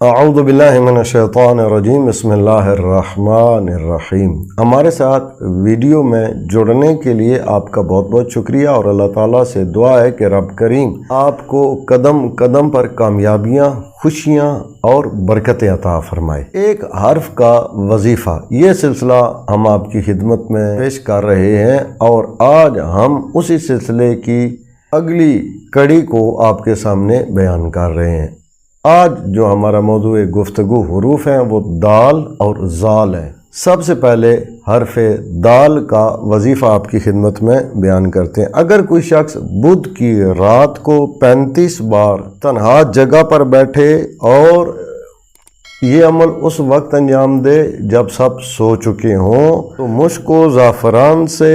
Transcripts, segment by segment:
اعوذ باللہ من الشیطان الرجیم بسم اللہ الرحمن الرحیم۔ ہمارے ساتھ ویڈیو میں جڑنے کے لیے آپ کا بہت بہت شکریہ، اور اللہ تعالیٰ سے دعا ہے کہ رب کریم آپ کو قدم قدم پر کامیابیاں، خوشیاں اور برکتیں عطا فرمائے۔ ایک حرف کا وظیفہ، یہ سلسلہ ہم آپ کی خدمت میں پیش کر رہے ہیں، اور آج ہم اسی سلسلے کی اگلی کڑی کو آپ کے سامنے بیان کر رہے ہیں۔ آج جو ہمارا موضوع گفتگو حروف ہیں وہ دال اور ذال ہیں۔ سب سے پہلے حرف دال کا وظیفہ آپ کی خدمت میں بیان کرتے ہیں۔ اگر کوئی شخص بدھ کی رات کو 35 بار تنہا جگہ پر بیٹھے اور یہ عمل اس وقت انجام دے جب سب سو چکے ہوں، تو مشک و زعفران سے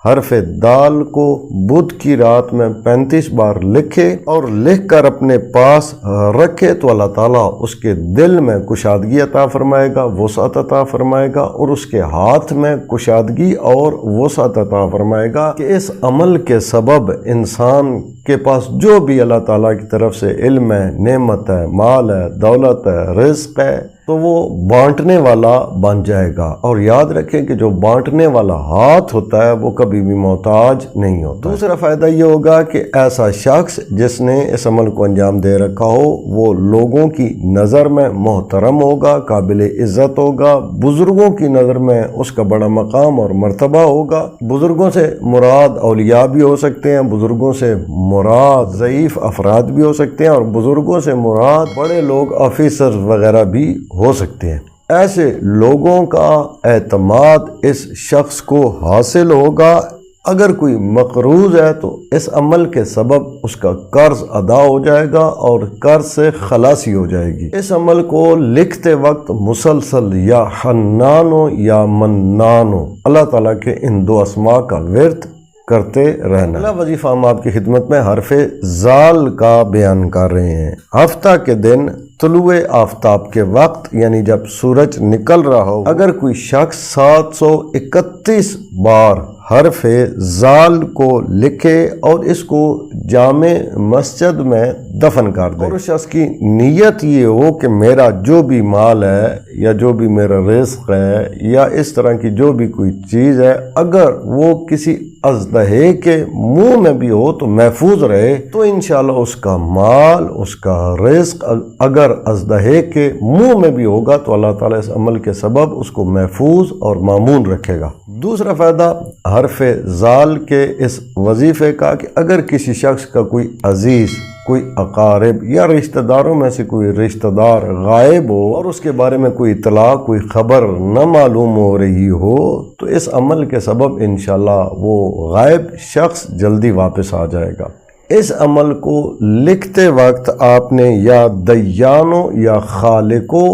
حرف دال کو بدھ کی رات میں 35 بار لکھے اور لکھ کر اپنے پاس رکھے، تو اللہ تعالیٰ اس کے دل میں کشادگی عطا فرمائے گا، وسعت عطا فرمائے گا، اور اس کے ہاتھ میں کشادگی اور وسعت عطا فرمائے گا کہ اس عمل کے سبب انسان کے پاس جو بھی اللہ تعالیٰ کی طرف سے علم ہے، نعمت ہے، مال ہے، دولت ہے، رزق ہے، تو وہ بانٹنے والا بن جائے گا۔ اور یاد رکھیں کہ جو بانٹنے والا ہاتھ ہوتا ہے وہ کبھی بھی محتاج نہیں ہوتا۔ دوسرا فائدہ یہ ہوگا کہ ایسا شخص جس نے اس عمل کو انجام دے رکھا ہو وہ لوگوں کی نظر میں محترم ہوگا، قابل عزت ہوگا، بزرگوں کی نظر میں اس کا بڑا مقام اور مرتبہ ہوگا۔ بزرگوں سے مراد اولیاء بھی ہو سکتے ہیں، بزرگوں سے مراد ضعیف افراد بھی ہو سکتے ہیں، اور بزرگوں سے مراد بڑے لوگ، آفیسر وغیرہ بھی ہو سکتے ہیں۔ ایسے لوگوں کا اعتماد اس شخص کو حاصل ہوگا۔ اگر کوئی مقروض ہے تو اس عمل کے سبب اس کا قرض ادا ہو جائے گا اور قرض سے خلاصی ہو جائے گی۔ اس عمل کو لکھتے وقت مسلسل یا حنانو یا منانو اللہ تعالیٰ کے ان دو اسماء کا ورد کرتے رہنا۔ اگلا وظیفہ ہم آپ کی خدمت میں حرف ذال کا بیان کر رہے ہیں۔ ہفتہ کے دن طلوع آفتاب کے وقت، یعنی جب سورج نکل رہا ہو، اگر کوئی شخص 731 بار حرف ذال کو لکھے اور اس کو جامع مسجد میں دفن کر دے، اور اس شخص کی نیت یہ ہو کہ میرا جو بھی مال ہے یا جو بھی میرا رزق ہے یا اس طرح کی جو بھی کوئی چیز ہے، اگر وہ کسی اژدہے کے منہ میں بھی ہو تو محفوظ رہے، تو انشاءاللہ اس کا مال، اس کا رزق اگر اژدہے کے منہ میں بھی ہوگا تو اللہ تعالیٰ اس عمل کے سبب اس کو محفوظ اور مامون رکھے گا۔ دوسرا فائدہ حرف ذال کے اس وظیفے کا کہ اگر کسی شخص کا کوئی عزیز، کوئی اقارب یا رشتہ داروں میں سے کوئی رشتہ دار غائب ہو اور اس کے بارے میں کوئی اطلاع، کوئی خبر نہ معلوم ہو رہی ہو، تو اس عمل کے سبب انشاءاللہ وہ غائب شخص جلدی واپس آ جائے گا۔ اس عمل کو لکھتے وقت آپ نے یا دیانو یا خالقو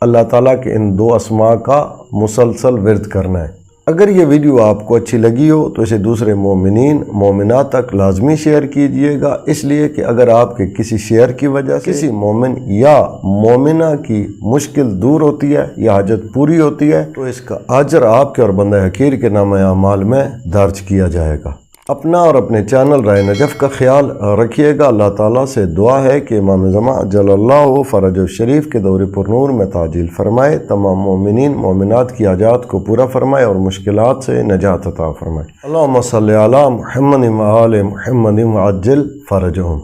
اللہ تعالیٰ کے ان دو اسماء کا مسلسل ورد کرنا ہے۔ اگر یہ ویڈیو آپ کو اچھی لگی ہو تو اسے دوسرے مومنین، مومنات تک لازمی شیئر کیجئے گا، اس لیے کہ اگر آپ کے کسی شیئر کی وجہ سے کسی مومن یا مومنہ کی مشکل دور ہوتی ہے یا حاجت پوری ہوتی ہے تو اس کا اجر آپ کے اور بندہ حقیر کے نام اعمال میں درج کیا جائے گا۔ اپنا اور اپنے چینل رائے نجف کا خیال رکھیے گا۔ اللہ تعالیٰ سے دعا ہے کہ امام زمان جل اللہ فرج الشریف کے دور پر نور میں تعجیل فرمائے، تمام مومنین مومنات کی حاجات کو پورا فرمائے اور مشکلات سے نجات عطا فرمائے۔ اللہم صلی علی محمد و آل محمد وعجل فرجہم۔